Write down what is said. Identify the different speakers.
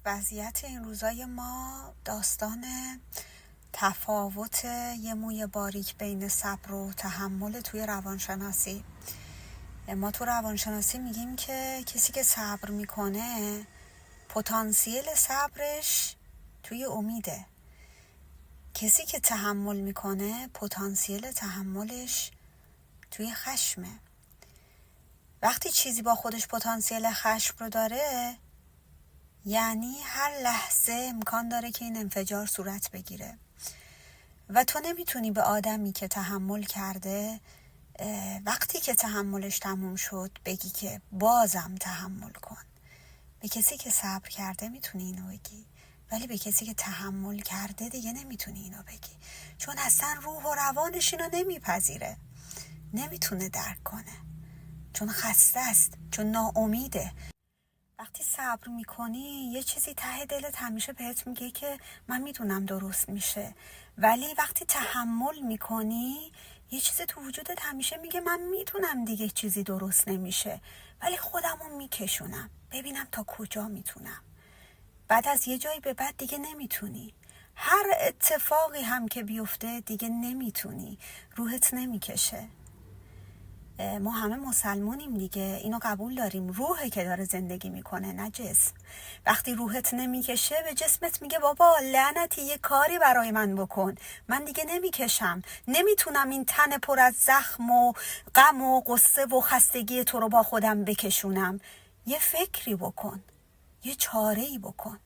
Speaker 1: وضعیت این روزای ما داستان تفاوت یه موی باریک بین صبر و تحمل توی روانشناسی. ما تو روانشناسی میگیم که کسی که صبر میکنه پتانسیل صبرش توی امیده. کسی که تحمل میکنه پتانسیل تحملش توی خشمه. وقتی چیزی با خودش پتانسیل خشم رو داره، یعنی هر لحظه امکان داره که این انفجار صورت بگیره و تو نمیتونی به آدمی که تحمل کرده وقتی که تحملش تموم شد بگی که بازم تحمل کن. به کسی که صبر کرده میتونی اینو بگی، ولی به کسی که تحمل کرده دیگه نمیتونی اینو بگی، چون اصلا روح و روانش اینو نمیپذیره، نمیتونه درک کنه، چون خسته است، چون ناامیده. وقتی صبر میکنی یه چیزی ته دلت همیشه بهت میگه که من میدونم درست میشه، ولی وقتی تحمل میکنی یه چیزی تو وجودت همیشه میگه من میدونم دیگه چیزی درست نمیشه، ولی خودمو میکشونم ببینم تا کجا میتونم. بعد از یه جایی به بعد دیگه نمیتونی، هر اتفاقی هم که بیفته دیگه نمیتونی، روحت نمیکشه. ما همه مسلمونیم دیگه، اینو قبول داریم، روحه که داره زندگی میکنه نه جسم. وقتی روحت نمیکشه به جسمت میگه بابا لعنتی یه کاری برای من بکن، من دیگه نمیکشم، نمیتونم این تن پر از زخم و غم و غصه و خستگی تو رو با خودم بکشونم. یه فکری بکن، یه چاره‌ای بکن.